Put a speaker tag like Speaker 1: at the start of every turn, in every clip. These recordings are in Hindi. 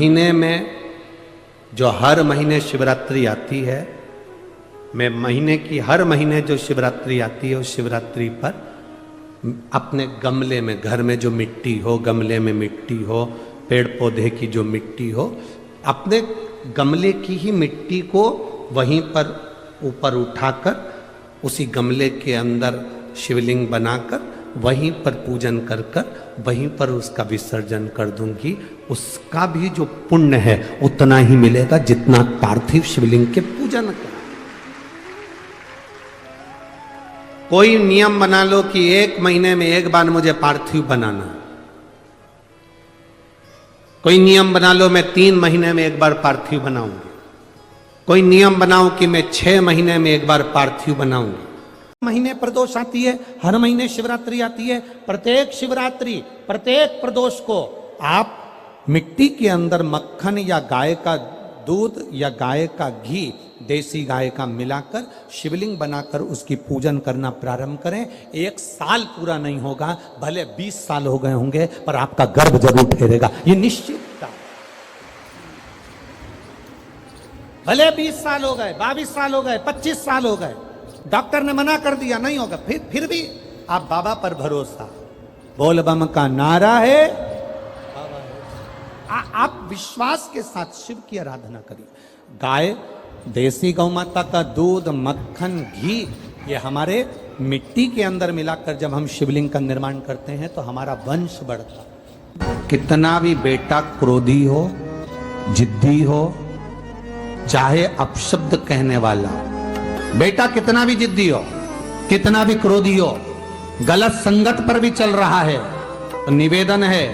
Speaker 1: महीने में जो हर महीने शिवरात्रि आती है, मैं महीने की हर महीने जो शिवरात्रि आती है उस शिवरात्रि पर अपने गमले में, घर में जो मिट्टी हो, गमले में मिट्टी हो, पेड़ पौधे की जो मिट्टी हो, अपने गमले की ही मिट्टी को वहीं पर ऊपर उठाकर उसी गमले के अंदर शिवलिंग बनाकर वहीं पर पूजन कर कर वहीं पर उसका विसर्जन कर दूंगी। उसका भी जो पुण्य है उतना ही मिलेगा जितना पार्थिव शिवलिंग के पूजन का। कोई नियम बना लो कि 1 महीने में एक बार मुझे पार्थिव बनाना, कोई नियम बना लो मैं 3 महीने में एक बार पार्थिव बनाऊंगी, कोई नियम बनाओ कि मैं 6 महीने में एक बार पार्थिव बनाऊंगी। महीने प्रदोष आती है, हर महीने शिवरात्रि आती है। प्रत्येक शिवरात्रि, प्रत्येक प्रदोष को आप मिट्टी के अंदर मक्खन या गाय का दूध या गाय का घी, देसी गाय का मिलाकर शिवलिंग बनाकर उसकी पूजन करना प्रारंभ करें। 1 साल पूरा नहीं होगा, भले 20 साल हो गए होंगे, पर आपका गर्भ जरूर ठहरेगा, ये निश्चित। भले 20 साल हो गए, 22 साल हो गए, 25 साल हो गए, डॉक्टर ने मना कर दिया नहीं होगा, फिर भी आप बाबा पर भरोसा, बोल बम का नारा है, आप विश्वास के साथ शिव की आराधना करिए। गाय, देसी गौ माता का दूध, मक्खन, घी, ये हमारे मिट्टी के अंदर मिलाकर जब हम शिवलिंग का निर्माण करते हैं तो हमारा वंश बढ़ता। कितना भी बेटा क्रोधी हो, जिद्दी हो, चाहे अपशब्द कहने वाला बेटा कितना भी जिद्दी हो, कितना भी क्रोधी हो, गलत संगत पर भी चल रहा है, तो निवेदन है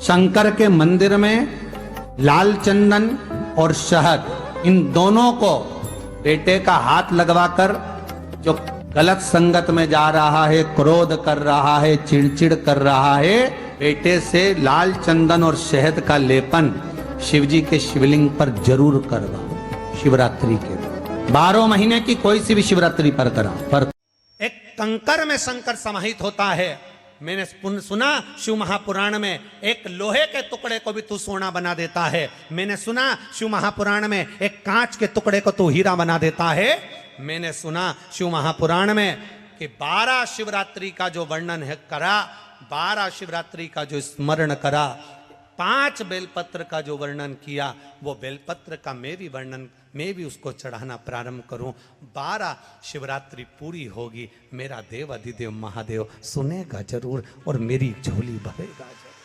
Speaker 1: शंकर के मंदिर में लाल चंदन और शहद, इन दोनों को बेटे का हाथ लगवाकर, जो गलत संगत में जा रहा है, क्रोध कर रहा है, चिड़चिड़ कर रहा है, बेटे से लाल चंदन और शहद का लेपन शिवजी के शिवलिंग पर जरूर करवाओ। शिवरात्रि के 12 महीने की कोई सी भी शिवरात्रि पर करा, पर एक कंकर में शंकर समाहित होता है। मैंने सुना शिव महापुराण में एक लोहे के टुकड़े को भी तू सोना बना देता है। मैंने सुना शिव महापुराण में एक कांच के टुकड़े को तू हीरा बना देता है। मैंने सुना शिव महापुराण में कि 12 शिवरात्रि का जो वर्णन है करा, 12 शिवरात्रि का जो स्मरण करा, 5 बेलपत्र का जो वर्णन किया, वो बेलपत्र का मैं भी उसको चढ़ाना प्रारंभ करूं। 12 शिवरात्रि पूरी होगी, मेरा देव अधिदेव महादेव सुनेगा जरूर और मेरी झोली भरेगा जरूर।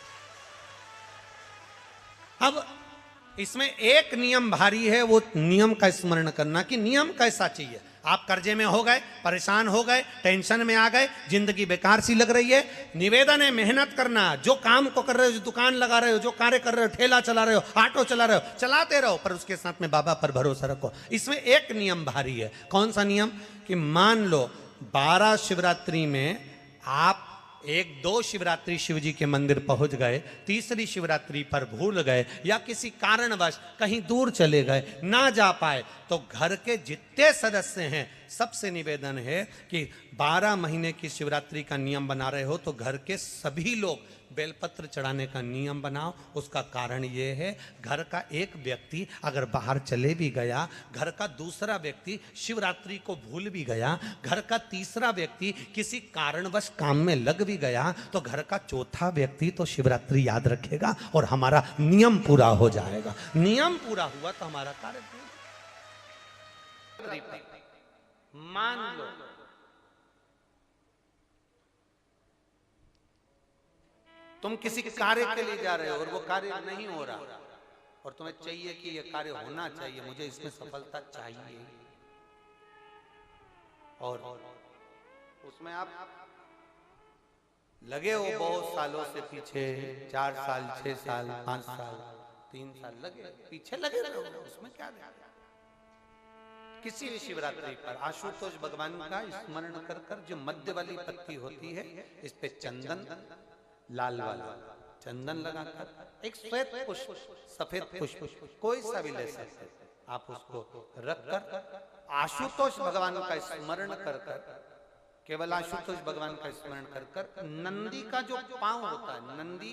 Speaker 1: अब इसमें एक नियम भारी है, वो नियम का स्मरण करना कि नियम कैसा चाहिए। आप कर्जे में हो गए, परेशान हो गए, टेंशन में आ गए, जिंदगी बेकार सी लग रही है, निवेदन है मेहनत करना। जो काम को कर रहे हो, जो दुकान लगा रहे हो, जो कार्य कर रहे हो, ठेला चला रहे हो, ऑटो चला रहे हो, चलाते रहो, पर उसके साथ में बाबा पर भरोसा रखो। इसमें एक नियम भारी है। कौन सा नियम? कि मान लो 12 शिवरात्रि में आप 1-2 शिवरात्रि शिवजी के मंदिर पहुंच गए, तीसरी शिवरात्रि पर भूल गए या किसी कारणवश कहीं दूर चले गए, ना जा पाए, तो घर के जितने सदस्य हैं सबसे निवेदन है कि 12 महीने की शिवरात्रि का नियम बना रहे हो तो घर के सभी लोग बेलपत्र चढ़ाने का नियम बनाओ। उसका कारण ये है, घर का एक व्यक्ति अगर बाहर चले भी गया, घर का दूसरा व्यक्ति शिवरात्रि को भूल भी गया, घर का तीसरा व्यक्ति किसी कारणवश काम में लग भी गया, तो घर का चौथा व्यक्ति तो शिवरात्रि याद रखेगा और हमारा नियम पूरा हो जाएगा। नियम पूरा हुआ तो हमारा कार्य पूरा। मान लो तुम किसी कार्य के लिए जा रहे हो और वो कार्य नहीं हो रहा और तुम्हें चाहिए कि ये कार्य होना चाहिए, मुझे इसमें सफलता चाहिए, और उसमें आप लगे हो बहुत सालों से पीछे, 4 साल, 6 साल, 5 साल, 3 साल लगे पीछे लगे रहो, उसमें क्या है? किसी भी शिवरात्रि पर आशुतोष भगवान का स्मरण कर कर जो मध्य वाली पत्ती होती है, इस पे चंदन, लाल वाला चंदन लगाकर एक श्वेत पुष्प, सफेद पुष्प, कोई सा भी ले सकते, आप उसको रखकर आशुतोष भगवान का स्मरण कर कर, केवल आशुतोष भगवान का स्मरण कर कर, नंदी का जो पांव होता है, नंदी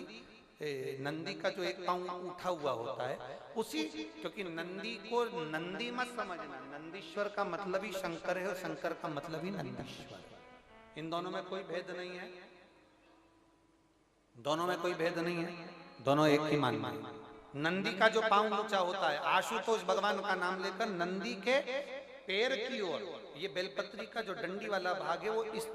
Speaker 1: नंदी का जो एक पांव उठा हुआ होता है उसी, क्योंकि नंदी को नंदी मत समझना, नंदीश्वर का मतलब ही शंकर है और शंकर का मतलब ही नंदीश्वर। इन दोनों में कोई भेद नहीं है, दोनों में कोई भेद नहीं है, दोनों एक ही मान मान। नंदी का जो पांव ऊंचा होता है, आशुतोष भगवान का नाम लेकर नंदी के पैर की ओर, ये बेलपत्री का जो डंडी वाला भाग है वो इस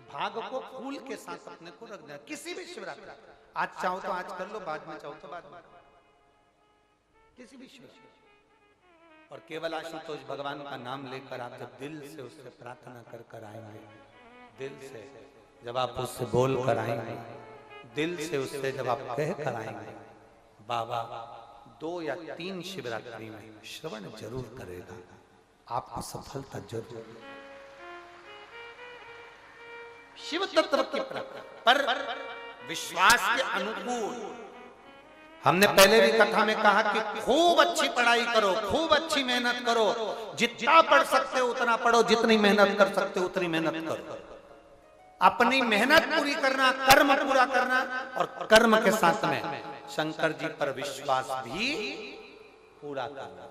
Speaker 1: भाग को फूल के साथ अपने को रख देना। किसी भी शिवरात्रि, आज चाहो तो आज कर लो, बाद में चाहो तो बाद में, किसी भी शिवरात्रि। और केवल आशुतोष भगवान का नाम लेकर आप जब दिल से उससे प्रार्थना कर कर आएंगे, दिल से जब आप उससे बोल कर आएंगे, दिल से उससे जब आप कह कर आएंगे, बाबा 2 या 3 शिवरात्रि में श्रवण जरूर करेगा, आपको सफलता जरूर। शिव तत्व की पर विश्वास के अनुकूल, हमने पहले भी कथा में कहा कि खूब अच्छी पढ़ाई करो, खूब अच्छी मेहनत करो, जितना पढ़ सकते हो उतना पढ़ो, जितनी मेहनत कर सकते हो उतनी मेहनत करो। अपनी मेहनत पूरी करना, कर्म पूरा करना, और कर्म के साथ में शंकर जी पर विश्वास भी पूरा करना।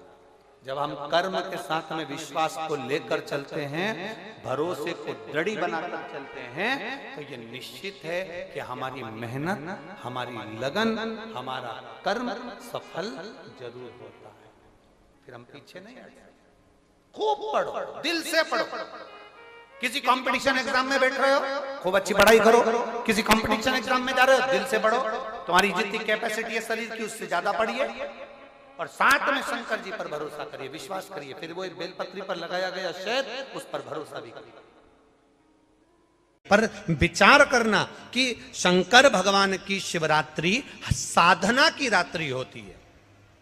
Speaker 1: जब हम कर्म के साथ में विश्वास को लेकर चलते हैं, भरोसे को दृढ़ बनाकर चलते हैं, तो ये निश्चित है कि हमारी मेहनत, हमारी लगन, हमारा कर्म सफल जरूर होता है। फिर हम पीछे नहीं हटते। खूब पढ़ो, दिल से पढ़ो। किसी कंपटीशन एग्जाम में बैठ रहे हो, खूब अच्छी पढ़ाई करो। किसी कंपटीशन एग्जाम में जा रहे हो, दिल से पढ़ो। तुम्हारी जितनी कैपेसिटी है शरीर की, उससे ज्यादा पढ़िए, और साथ में शंकर जी पर भरोसा करिए, विश्वास करिए। फिर वो बेलपत्री पर लगाया गया शहद, उस पर भरोसा भी करिए। पर विचार करना कि शंकर भगवान की शिवरात्रि साधना की रात्रि होती है।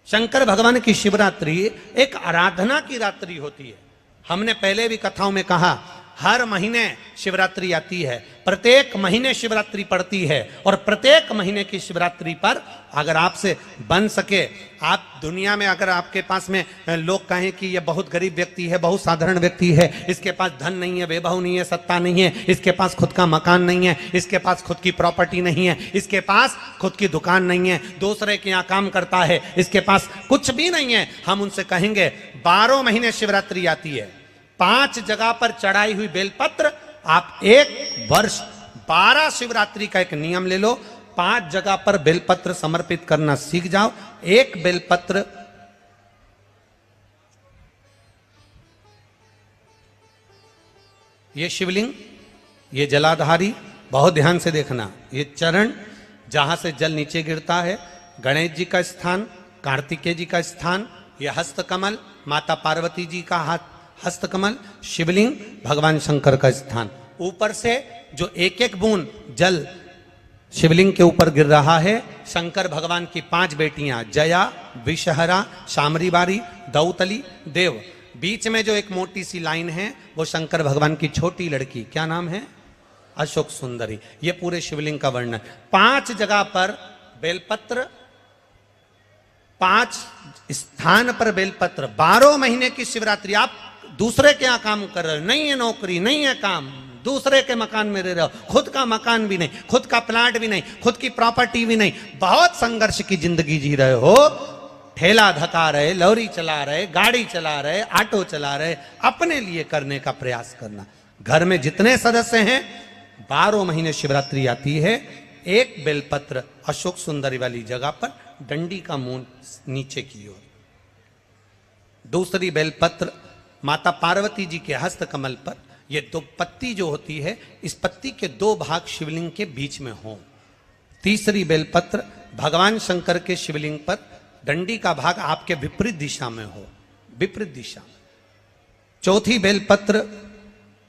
Speaker 1: शंकर भगवान की शिवरात्रि एक आराधना की रात्रि होती है। हमने पहले भी कथाओं में कहा, हर महीने शिवरात्रि आती है, प्रत्येक महीने शिवरात्रि पड़ती है, और प्रत्येक महीने की शिवरात्रि पर अगर आपसे बन सके, आप दुनिया में अगर आपके पास में लोग कहें कि ये बहुत गरीब व्यक्ति है, बहुत साधारण व्यक्ति है, इसके पास धन नहीं है, वैभव नहीं है, सत्ता नहीं है, इसके पास खुद का मकान नहीं है, इसके पास खुद की प्रॉपर्टी नहीं है, इसके पास खुद की दुकान नहीं है, दूसरे के यहाँ काम करता है, इसके पास कुछ भी नहीं है, हम उनसे कहेंगे 12 महीने शिवरात्रि आती है, 5 जगह पर चढ़ाई हुई बेलपत्र, आप 1 वर्ष 12 शिवरात्रि का एक नियम ले लो, 5 जगह पर बेलपत्र समर्पित करना सीख जाओ। एक बेलपत्र ये शिवलिंग, ये जलाधारी, बहुत ध्यान से देखना, ये चरण जहां से जल नीचे गिरता है, गणेश जी का स्थान, कार्तिकेय जी का स्थान, यह हस्तकमल, माता पार्वती जी का हाथ हस्तकमल, शिवलिंग, भगवान शंकर का स्थान। ऊपर से जो एक एक बूंद जल शिवलिंग के ऊपर गिर रहा है, शंकर भगवान की 5 बेटियां, जया, विषहरा, शामरीबारी, दौतली, देव। बीच में जो एक मोटी सी लाइन है वो शंकर भगवान की छोटी लड़की, क्या नाम है? अशोक सुंदरी। ये पूरे शिवलिंग का वर्णन। 5 जगह पर बेलपत्र, 5 स्थान पर बेलपत्र। 12 महीने की शिवरात्रि। आप दूसरे के यहाँ काम कर रहे हो, नहीं है नौकरी, नहीं है काम, दूसरे के मकान में रह रहे हो, खुद का मकान भी नहीं, खुद का प्लाट भी नहीं, खुद की प्रॉपर्टी भी नहीं, बहुत संघर्ष की जिंदगी जी रहे हो, ठेला धका रहे, लॉरी चला रहे, गाड़ी चला रहे, ऑटो चला रहे, अपने लिए करने का प्रयास करना। घर में जितने सदस्य हैं, 12 महीने शिवरात्रि आती है, एक बेलपत्र अशोक सुंदरी वाली जगह पर, डंडी का मुंह नीचे की ओर। दूसरी बेलपत्र माता पार्वती जी के हस्त कमल पर। ये 2 पत्ती जो होती है, इस पत्ती के 2 भाग शिवलिंग के बीच में हो। तीसरी बेलपत्र भगवान शंकर के शिवलिंग पर, डंडी का भाग आपके विपरीत दिशा में हो, विपरीत दिशा में। चौथी बेलपत्र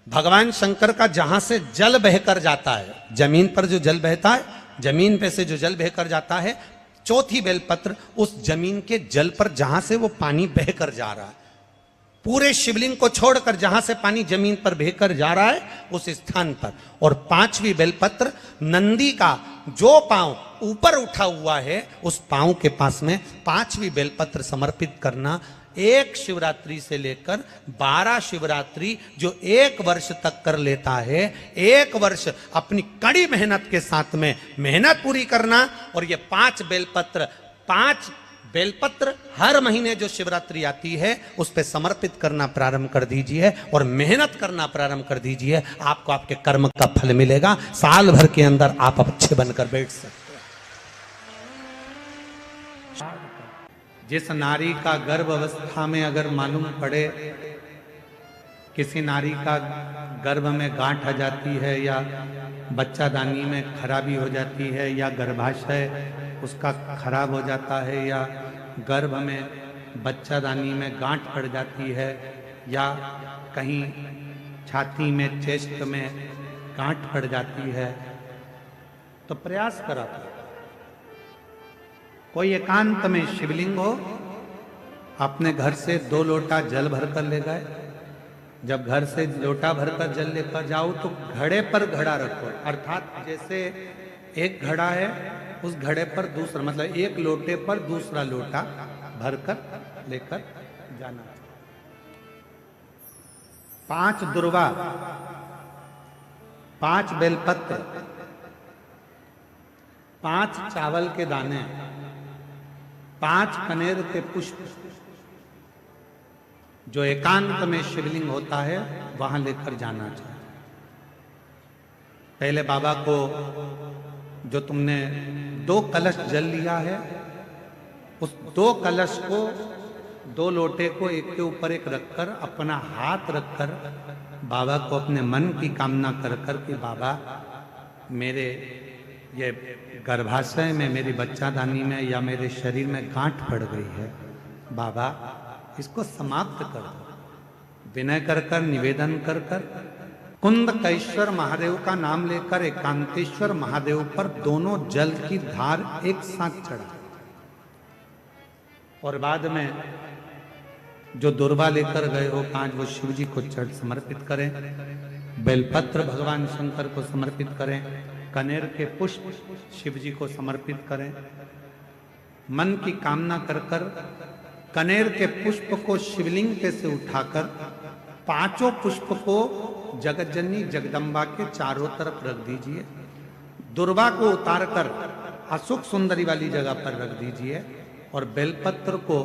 Speaker 1: भगवान शंकर का जहां से जल बहकर जाता है, जमीन पर जो जल बहता है, जमीन पे से जो जल बहकर जाता है, चौथी बेलपत्र उस जमीन के जल पर जहां से वो पानी बहकर जा रहा है, पूरे शिवलिंग को छोड़कर जहां से पानी जमीन पर बहकर जा रहा है उस स्थान पर। और 5वीं बेलपत्र नंदी का जो पांव ऊपर उठा हुआ है, उस पांव के पास में 5वीं बेलपत्र समर्पित करना। एक शिवरात्रि से लेकर 12 शिवरात्रि जो एक वर्ष तक कर लेता है, एक वर्ष अपनी कड़ी मेहनत के साथ में मेहनत पूरी करना, और ये 5 बेलपत्र हर महीने जो शिवरात्रि आती है उस पे समर्पित करना प्रारंभ कर दीजिए और मेहनत करना प्रारंभ कर दीजिए। आपको आपके कर्म का फल मिलेगा। साल भर के अंदर आप अच्छे बनकर बैठ सकते हैं। जिस नारी का गर्भ अवस्था में अगर मालूम पड़े किसी नारी का गर्भ में गांठ आ जाती है या बच्चादानी में खराबी हो जाती है या गर्भाशय उसका खराब हो जाता है या गर्भ में बच्चादानी में गांठ पड़ जाती है या कहीं छाती में चेस्ट में गांठ पड़ जाती है, तो प्रयास करा कोई एकांत में शिवलिंग हो, अपने घर से 2 लोटा जल भरकर ले गए। जब घर से लोटा भरकर जल लेकर जाओ तो घड़े पर घड़ा रखो, अर्थात जैसे एक घड़ा है उस घड़े पर दूसरा, मतलब एक लोटे पर दूसरा लोटा भरकर लेकर जाना। 5 दुर्वा, 5 बेलपत्र, 5 चावल के दाने, 5 कनेर के पुष्प जो एकांत में शिवलिंग होता है वहां लेकर जाना चाहिए। पहले बाबा को जो तुमने 2 कलश जल लिया है उस 2 कलश को 2 लोटे को एक के ऊपर एक रखकर अपना हाथ रखकर बाबा को अपने मन की कामना कर कर कि बाबा मेरे ये गर्भाशय में, मेरी बच्चादानी में या मेरे शरीर में गांठ पड़ गई है, बाबा इसको समाप्त कर दो। विनय कर कर, निवेदन कर कर कुंदकेश्वर महादेव का नाम लेकर एकांतेश्वर महादेव पर दोनों जल की धार एक साथ चढ़ा और बाद में जो दुर्वा लेकर गए हो 5 वो शिव जी को चढ़ समर्पित करें। बेलपत्र भगवान शंकर को समर्पित करें। कनेर के पुष्प शिव जी को समर्पित करें। मन की कामना कर कर कनेर के पुष्प को शिवलिंग पे से उठाकर 5 पुष्प को जगत जननी जगदम्बा के चारों तरफ रख दीजिए। दुर्वा को उतारकर अशोक सुंदरी वाली जगह पर रख दीजिए और बेलपत्र को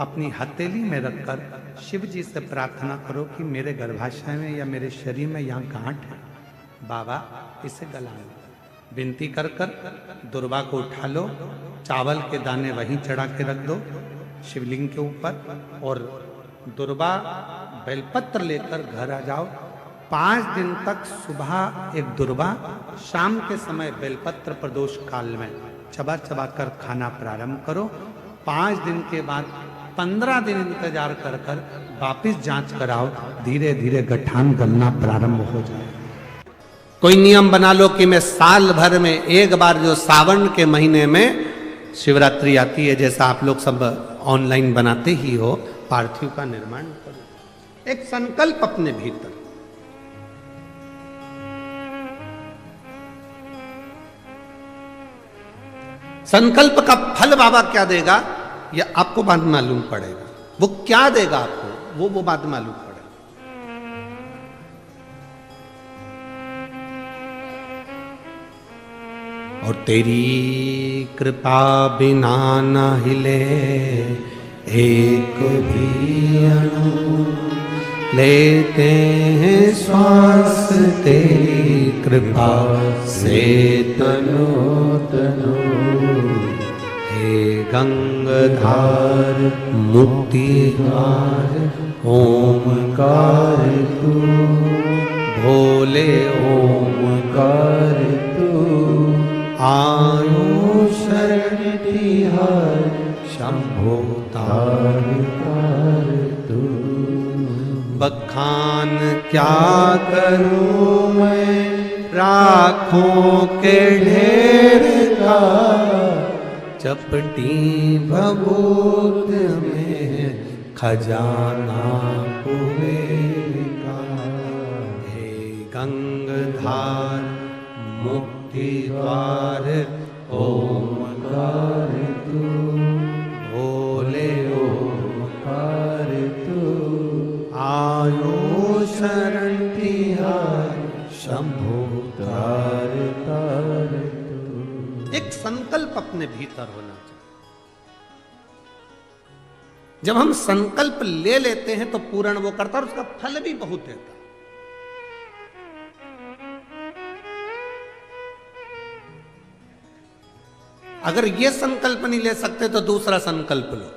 Speaker 1: अपनी हथेली में रखकर शिव जी से प्रार्थना करो कि मेरे गर्भाशय में या मेरे शरीर में यहाँ गांठ है, बाबा इसे गला लो। विनती कर कर दुर्वा को उठा लो, चावल के दाने वहीं चढ़ा के रख दो शिवलिंग के ऊपर और दुर्वा बेलपत्र लेकर घर आ जाओ। 5 दिन तक सुबह एक दुर्वा, शाम के समय बेलपत्र प्रदोष काल में चबा चबा कर खाना प्रारंभ करो। 5 दिन के बाद 15 दिन इंतजार कर कर वापिस जांच कराओ, धीरे धीरे गठान गलना प्रारंभ हो जाए। कोई नियम बना लो कि मैं साल भर में एक बार जो सावन के महीने में शिवरात्रि आती है, जैसा आप लोग सब ऑनलाइन बनाते ही हो, पार्थिव का निर्माण करो। एक संकल्प अपने भीतर। संकल्प का फल बाबा क्या देगा यह आपको बाद में मालूम पड़ेगा। वो क्या देगा आपको वो बाद में मालूम पड़ेगा। और तेरी कृपा बिना न हिले एक भी अणु, लेते हैं श्वास तेरी कृपा से तनो तनो। हे गंगाधार मुक्तिधार ओमकार तू, भोले ओमकार तू। आयो शरण तिहार शंभो तार तार तू। बखान क्या करूं मैं राखों के ढेर का, चपटी भभूत में खजाना कुबेर का। हे गंगाधार मुक्ति द्वार ओमकार तू, भोले ओमकार अपने भीतर होना चाहिए। जब हम संकल्प ले लेते हैं तो पूर्ण वो करता है और उसका फल भी बहुत देता है। अगर ये संकल्प नहीं ले सकते तो दूसरा संकल्प लो।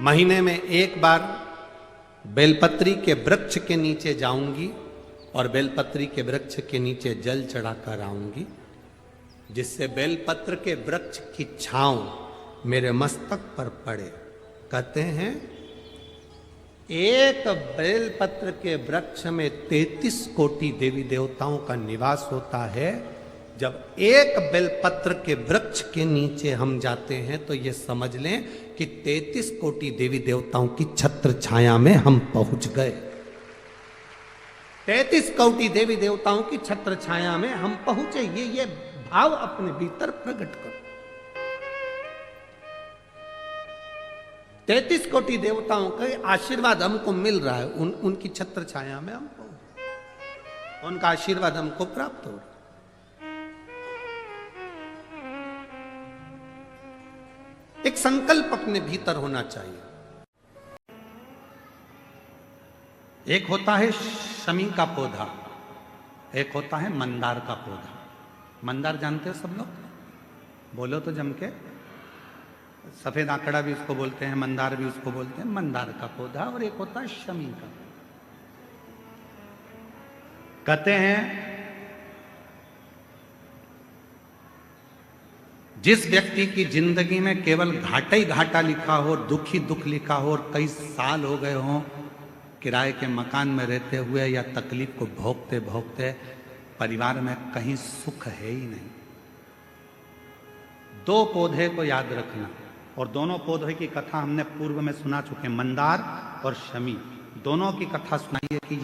Speaker 1: महीने में एक बार बेलपत्री के वृक्ष के नीचे जाऊंगी और बेलपत्री के वृक्ष के नीचे जल चढ़ाकर आऊंगी, जिससे बेलपत्र के वृक्ष की छांव मेरे मस्तक पर पड़े। कहते हैं एक बेलपत्र के वृक्ष में 33 कोटि देवी देवताओं का निवास होता है। जब एक बेलपत्र के वृक्ष के नीचे हम जाते हैं तो ये समझ लें कि 33 कोटि देवी देवताओं की छत्र छाया में हम पहुंच गए। 33 कोटि देवी देवताओं की छत्र छाया में हम पहुंचे। ये भाव अपने भीतर प्रकट करो। 33 कोटि देवताओं का आशीर्वाद हमको मिल रहा है, उनकी छत्र छाया में हम पहुंचे, उनका आशीर्वाद हमको प्राप्त हो रहा है। एक संकल्प अपने भीतर होना चाहिए। एक होता है शमी का पौधा, एक होता है मंदार का पौधा। मंदार जानते हो सब लोग? बोलो तो जम के। सफेद आंकड़ा भी उसको बोलते हैं, मंदार भी उसको बोलते हैं। मंदार का पौधा और एक होता है शमी का। कहते हैं जिस व्यक्ति की जिंदगी में केवल घाटा ही घाटा लिखा हो, दुख ही दुख लिखा हो और कई साल हो गए हों किराए के मकान में रहते हुए या तकलीफ को भोगते भोगते, परिवार में कहीं सुख है ही नहीं, दो पौधे को याद रखना। और दोनों पौधे की कथा हमने पूर्व में सुना चुके हैं, मंदार और शमी। दोनों की कथा सुनाइए कि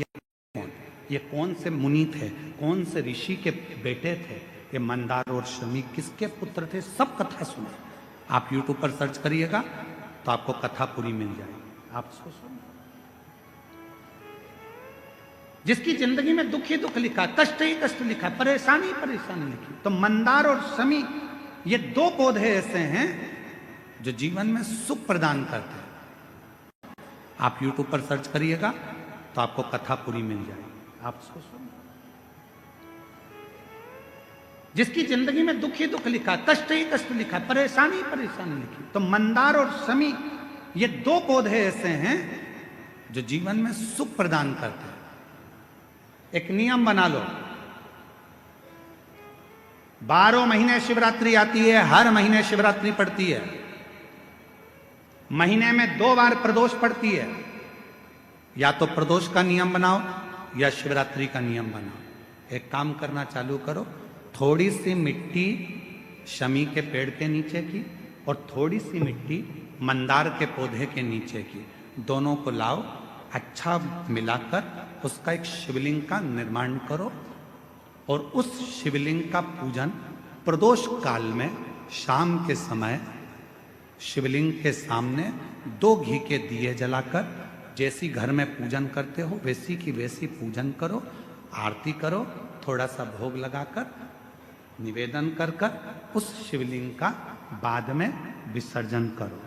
Speaker 1: ये कौन से मुनि थे, कौन से ऋषि के बेटे थे, ये मंदार और शमी किसके पुत्र थे, सब कथा सुने। आप YouTube पर सर्च करिएगा तो आपको कथा पूरी मिल जाएगी। आप सोचो, जिसकी जिंदगी में दुख ही दुख लिखा, कष्ट ही कष्ट लिखा, परेशानी परेशानी लिखी, तो मंदार और शमी ये दो पौधे ऐसे हैं जो जीवन में सुख प्रदान करते हैं। आप YouTube पर सर्च करिएगा तो आपको कथा पूरी मिल जाएगी। आप सोचो, जिसकी जिंदगी में दुख ही दुख लिखा, कष्ट ही कष्ट लिखा, परेशानी परेशानी लिखी, तो मंदार और शमी ये दो पौधे ऐसे हैं जो जीवन में सुख प्रदान करते हैं। एक नियम बना लो, 12 महीने शिवरात्रि आती है, हर महीने शिवरात्रि पड़ती है, महीने में 2 बार प्रदोष पड़ती है। या तो प्रदोष का नियम बनाओ या शिवरात्रि का नियम बनाओ। एक काम करना चालू करो, थोड़ी सी मिट्टी शमी के पेड़ के नीचे की और थोड़ी सी मिट्टी मंदार के पौधे के नीचे की, दोनों को लाओ, अच्छा मिलाकर उसका एक शिवलिंग का निर्माण करो और उस शिवलिंग का पूजन प्रदोष काल में शाम के समय शिवलिंग के सामने 2 घी के दिए जलाकर, जैसी घर में पूजन करते हो वैसी की वैसी पूजन करो, आरती करो, थोड़ा सा भोग लगाकर निवेदन कर उस शिवलिंग का बाद में विसर्जन करो।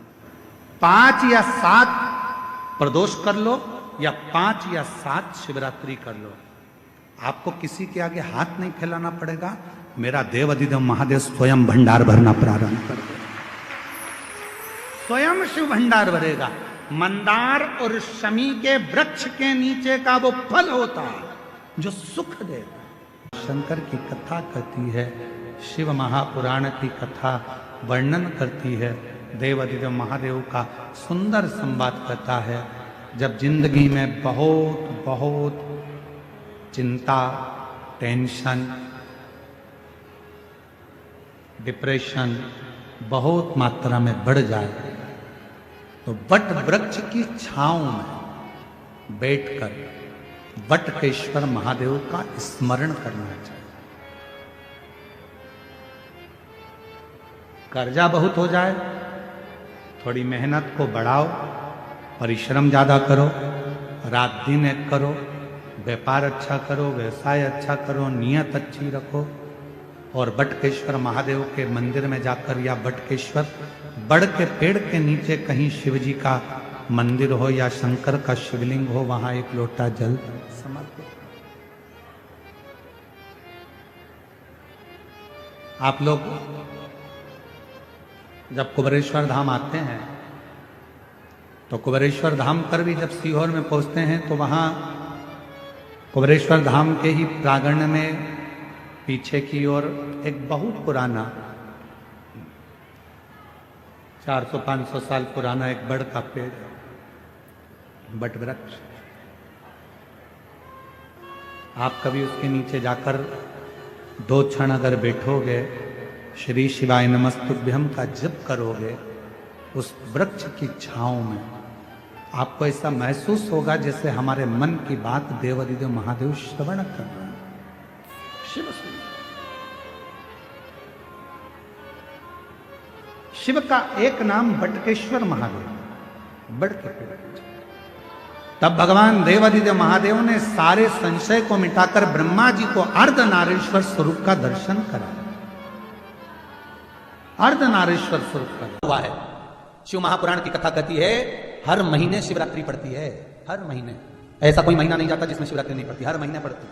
Speaker 1: 5 या 7 प्रदोष कर लो या 5 या 7 शिवरात्रि कर लो। आपको किसी के आगे हाथ नहीं फैलाना पड़ेगा। मेरा देव अधिदेव महादेव स्वयं भंडार भरना प्रारंभ कर देगा, स्वयं शिव भंडार भरेगा। मंदार और शमी के वृक्ष के नीचे का वो फल होता है जो सुख देगा। शंकर की कथा कहती है, शिव महापुराण की कथा वर्णन करती है, देव अधिदेव महादेव का सुंदर संवाद कहता है। जब जिंदगी में बहुत बहुत चिंता, टेंशन, डिप्रेशन बहुत मात्रा में बढ़ जाए तो वट वृक्ष की छांव में बैठकर वटकेश्वर महादेव का स्मरण करना चाहिए। कर्जा बहुत हो जाए, थोड़ी मेहनत को बढ़ाओ, परिश्रम ज्यादा करो, रात दिन एक करो, व्यापार अच्छा करो, व्यवसाय अच्छा करो, नियत अच्छी रखो, और बटकेश्वर महादेव के मंदिर में जाकर या बटकेश्वर बड़ के पेड़ के नीचे कहीं शिव जी का मंदिर हो या शंकर का शिवलिंग हो, वहां एक लोटा जल समर्पित। आप लोग जब कुबेरेश्वर धाम आते हैं तो कुबेरेश्वर धाम पर भी जब सीहोर में पहुंचते हैं तो वहां कुबेरेश्वर धाम के ही प्रांगण में पीछे की ओर एक बहुत पुराना 400-500 साल पुराना एक बड़ का पेड़, बट वृक्ष। आप कभी उसके नीचे जाकर 2 क्षण अगर बैठोगे, श्री शिवाय नमस्तुभ्यम का जप करोगे, उस वृक्ष की छांव में आपको ऐसा महसूस होगा जैसे हमारे मन की बात देवाधिदेव महादेव श्रवण कर रहे हैं। शिव का एक नाम बटकेश्वर महादेव, बड़ के पेड़। तब भगवान देवाधिदेव महादेव ने सारे संशय को मिटाकर ब्रह्मा जी को अर्धनारीश्वर स्वरूप का दर्शन कराया। अर्धनारीश्वर स्वरूप का हुआ है। शिव महापुराण की कथा कहती है हर महीने शिवरात्रि पड़ती है, हर महीने। ऐसा कोई महीना नहीं जाता जिसमें शिवरात्रि नहीं पड़ती, हर महीने पड़ती।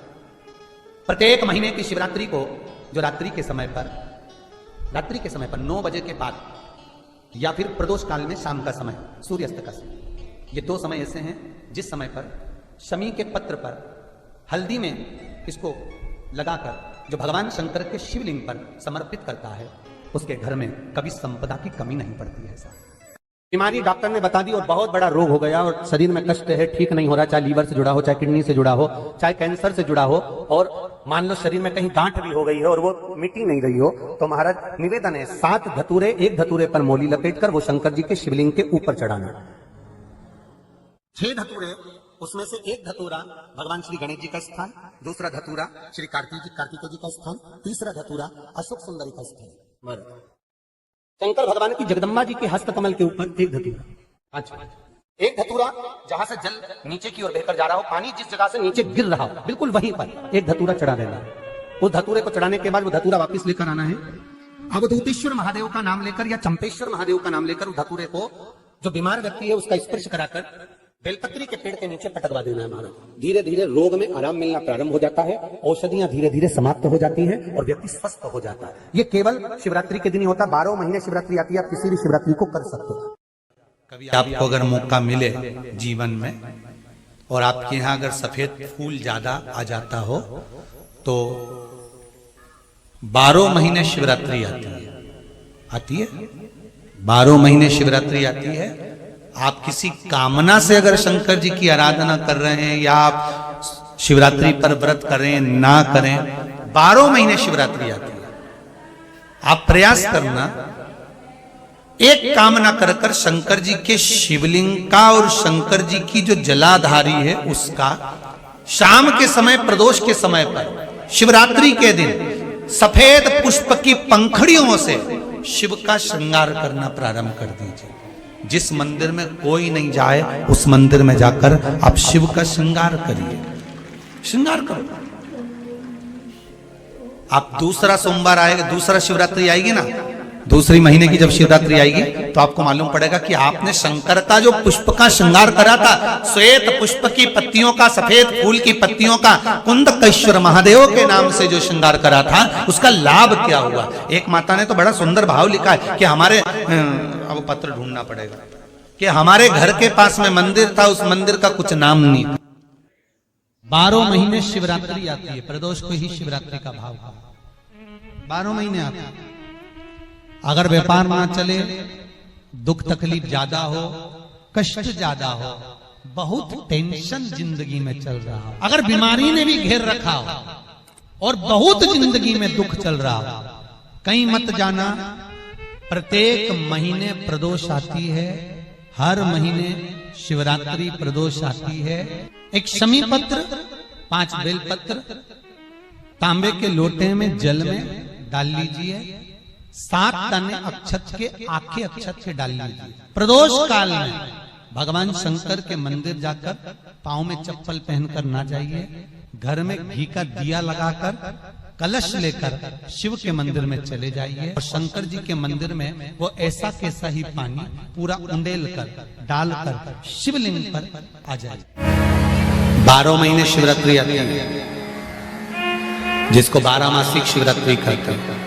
Speaker 1: प्रत्येक महीने की शिवरात्रि को, जो रात्रि के समय पर 9 बजे के बाद या फिर प्रदोष काल में शाम का समय, सूर्यास्त का समय, ये 2 समय ऐसे हैं जिस समय पर शमी के पत्र पर हल्दी में इसको लगाकर जो भगवान शंकर के शिवलिंग पर समर्पित करता है, उसके घर में कभी संपदा की कमी नहीं पड़ती है। ऐसा बीमारी डॉक्टर ने बता दी और बहुत बड़ा रोग हो गया और शरीर में कष्ट है, ठीक नहीं हो रहा, चाहे लीवर से जुड़ा हो, चाहे किडनी से जुड़ा हो, चाहे कैंसर से जुड़ा हो, और मान लो शरीर में कहीं गांठ भी हो गई है और वो मिटी नहीं रही हो, तो महाराज निवेदन है 7 धतूरे, एक धतूरे पर मोली लपेटकर वो शंकर जी के शिवलिंग के ऊपर चढ़ाना। 6 धतूरे, उसमें से एक धतूरा भगवान श्री गणेश जी का स्थान, दूसरा धतूरा श्री कार्तिकेय जी का स्थान, तीसरा धतूरा अशोक सुंदरी का स्थान। शंकर भगवान की जगदम्बा जी के हस्त कमल के ऊपर एक धतूरा। अच्छा, एक धतूरा जहां से जल नीचे की ओर बहकर जा रहा हो, पानी जिस जगह से नीचे गिर रहा हो, बिल्कुल वहीं पर एक धतूरा चढ़ा देना। उस धतूरे को चढ़ाने के बाद वो धतूरा वापस लेकर आना है। अवधूतेश्वर महादेव का नाम लेकर या चंपेश्वर महादेव का नाम लेकर उस धतूरे को, जो बीमार व्यक्ति है उसका स्पर्श कराकर बेलपत्री के पेड़ के नीचे पटकवा देना है महाराज। धीरे धीरे रोग में आराम मिलना प्रारंभ हो जाता है, औषधियां धीरे धीरे समाप्त हो जाती हैं और व्यक्ति स्वस्थ हो जाता है। ये केवल शिवरात्रि के दिन ही होता, 12 महीने शिवरात्रि आती है, आप किसी भी शिवरात्रि को कर सकते हो। कभी आपको अगर मौका मिले जीवन में और आपके यहाँ अगर सफेद फूल ज्यादा आ जाता हो तो 12 महीने शिवरात्रि आती है 12 महीने शिवरात्रि आती है। आप किसी कामना से अगर शंकर जी की आराधना कर रहे हैं या आप शिवरात्रि पर व्रत करें ना करें, 12 महीने शिवरात्रि आती है। आप प्रयास करना, एक कामना कर कर शंकर जी के शिवलिंग का और शंकर जी की जो जलाधारी है उसका शाम के समय, प्रदोष के समय पर, शिवरात्रि के दिन सफेद पुष्प की पंखड़ियों से शिव का श्रृंगार करना प्रारंभ कर दीजिए। जिस मंदिर में कोई नहीं जाए उस मंदिर में जाकर आप शिव का श्रृंगार करिए, श्रृंगार करो। आप दूसरा सोमवार आएगा, दूसरा शिवरात्रि आएगी ना, दूसरी महीने की जब शिवरात्रि आएगी तो आपको मालूम पड़ेगा कि आपने शंकर का जो पुष्प का श्रृंगार करा था, श्वेत पुष्प की पत्तियों का, सफेद फूल की पत्तियों का, कुंदकेश्वर महादेव के नाम से जो श्रृंगार करा था, उसका लाभ क्या हुआ। एक माता ने तो बड़ा सुंदर भाव लिखा है कि हमारे, अब पत्र ढूंढना पड़ेगा, कि हमारे घर के पास में मंदिर था, उस मंदिर का कुछ नाम नहीं था। 12 महीने शिवरात्रि आती है, प्रदोष को ही शिवरात्रि का भाव था, 12 महीने आती है। अगर व्यापार ना चले, दुख तकलीफ ज्यादा हो, कष्ट ज्यादा हो, बहुत टेंशन जिंदगी में चल रहा हो, अगर बीमारी ने भी घेर रखा हो और बहुत जिंदगी में दुख चल रहा हो, कहीं मत जाना। प्रत्येक महीने प्रदोष आती है, हर महीने शिवरात्रि प्रदोष आती है। एक शमी पत्र, 5 बेलपत्र तांबे के लोटे में जल में डाल लीजिए, 7 दाने अक्षत के, आखे अक्षत के डाल लीजिए। प्रदोष काल में भगवान शंकर के मंदिर जाकर पांव में चप्पल पहनकर ना जाइए, घर में घी का दिया लगाकर कलश लेकर शिव के मंदिर में चले जाइए और शंकर जी के मंदिर में वो ऐसा कैसा ही पानी पूरा उंडेल कर डालकर शिवलिंग पर आ जाए। 12 महीने शिवरात्रि आती है, जिसको 12 मासिक शिवरात्रि कहते हैं।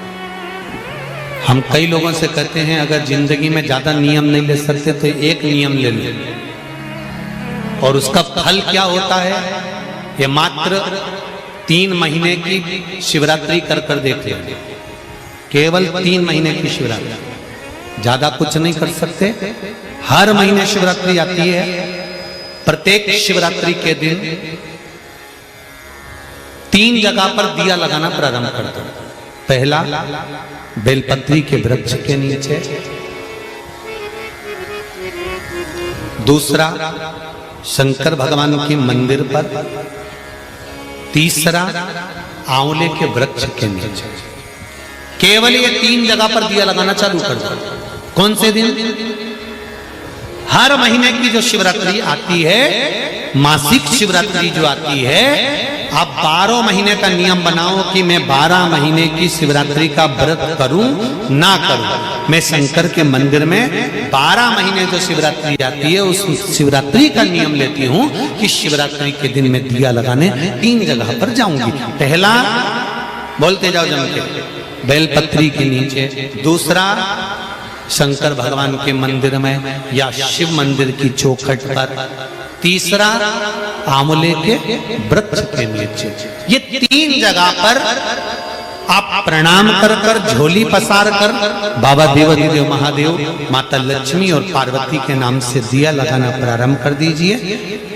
Speaker 1: हम कई लोगों से कहते हैं अगर जिंदगी में ज्यादा नियम नहीं ले सकते तो एक नियम ले लो, और उसका फल क्या होता है ये मात्र 3 महीने की शिवरात्रि कर कर देखते हैं। केवल 3 महीने की शिवरात्रि, ज्यादा कुछ नहीं कर सकते। हर महीने शिवरात्रि आती है। प्रत्येक शिवरात्रि के दिन 3 जगह पर दिया लगाना प्रारंभ कर दो। पहला बेलपत्री के वृक्ष के नीचे, दूसरा शंकर भगवान के मंदिर पर, तीसरा आंवले के वृक्ष के नीचे। केवल ये 3 जगह पर दिया लगाना चालू कर दो। कौन से दिन? हर महीने की जो शिवरात्रि आती है, मासिक शिवरात्रि जो आती है, आप 12 महीने का नियम बनाओ कि मैं 12 महीने की शिवरात्रि का व्रत करूं ना करूं। मैं शंकर के मंदिर में 12 महीने जो शिवरात्रि आती है उस शिवरात्रि का नियम लेती हूं कि शिवरात्रि के दिन मैं दिया लगाने 3 जगह पर जाऊंगी। पहला, बोलते जाओ जम के, बेलपत्री के नीचे। दूसरा, शंकर भगवान के मंदिर में या शिव मंदिर की चौखट पर। तीसरा, आंवले के वृक्ष के नीचे। ये 3 जगह पर आप प्रणाम कर कर, झोली पसार कर बाबा देवाधिदेव महादेव, माता लक्ष्मी और पार्वती के नाम से दिया लगाना प्रारंभ कर दीजिए।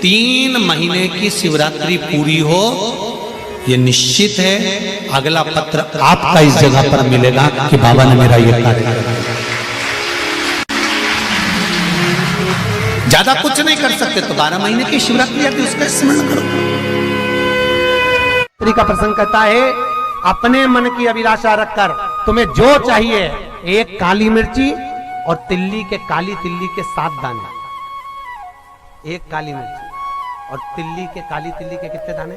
Speaker 1: 3 महीने की शिवरात्रि पूरी हो, ये निश्चित है अगला पत्र आपका इस जगह पर मिलेगा कि बाबा ने मेरा ये कार्य किया। ज्यादा कुछ नहीं कर सकते तो 12 महीने की शिवरात्रि आती है, उसका स्मरण करो। का प्रसंग कहता है, अपने मन की अभिलाषा रखकर तुम्हें जो चाहिए, एक काली मिर्ची और काली तिल्ली के 7 दाने। एक काली मिर्ची और काली तिल्ली के कितने दाने?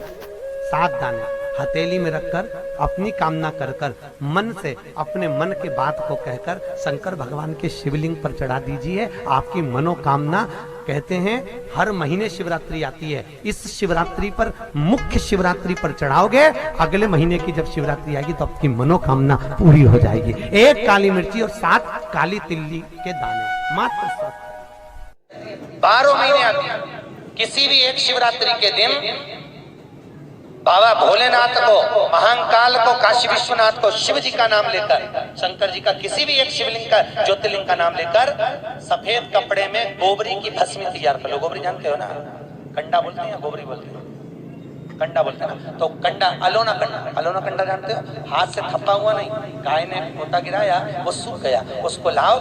Speaker 1: 7 दाने हथेली में रखकर अपनी कामना कर कर मन से अपने मन के बात को कहकर शंकर भगवान के शिवलिंग पर चढ़ा दीजिए। आपकी मनोकामना, कहते हैं हर महीने शिवरात्रि आती है, इस शिवरात्रि पर, मुख्य शिवरात्रि पर चढ़ाओगे, अगले महीने की जब शिवरात्रि आएगी तो आपकी मनोकामना पूरी हो जाएगी। 1 काली मिर्ची और 7 काली तिल्ली के दाने, मात्र 7।
Speaker 2: 12 महीने आती है। किसी भी एक शिवरात्रि के दिन बाबा भोलेनाथ को, महाकाल को, काशी विश्वनाथ को, शिव जी का नाम लेकर, शंकर जी का किसी भी एक शिवलिंग का, ज्योतिर्लिंग का नाम लेकर सफेद कपड़े में गोबरी की भस्मी तैयार कर लो। गोबरी जानते हो ना? कंडा बोलते हैं या गोबरी बोलते हैं? कंडा बोलते हैं ना। तो कंडा, अलोना कंडा जानते हो? हाथ से थप्पा हुआ नहीं, गाय ने पोता गिराया, वो सूख गया, उसको लाओ,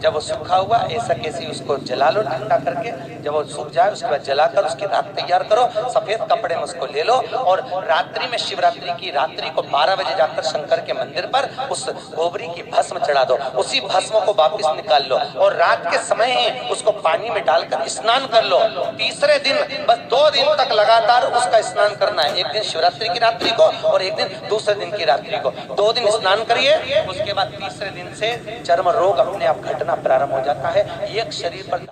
Speaker 2: जब वो सूखा हुआ ऐसा कैसे उसको जला लो ठंडा करके, जब वो सूख जाए उसके बाद जलाकर उसकी राख तैयार करो, सफेद कपड़े में उसको ले लो और रात्रि में, शिवरात्रि की रात्रि को 12 बजे जाकर शंकर के मंदिर पर उस गोबरी की भस्म चढ़ा दो। उसी भस्म को वापिस निकाल लो और रात के समय ही उसको पानी में डालकर स्नान कर लो। तीसरे दिन, बस 2 दिन तक लगातार उसका स्नान करना है। एक दिन शिवरात्रि की रात्रि को और एक दिन दूसरे दिन की रात्रि को। 2 दिन स्नान करिए, उसके बाद तीसरे दिन से चर्म रोग अपने आप घटना प्रारंभ हो जाता है। एक शरीर पर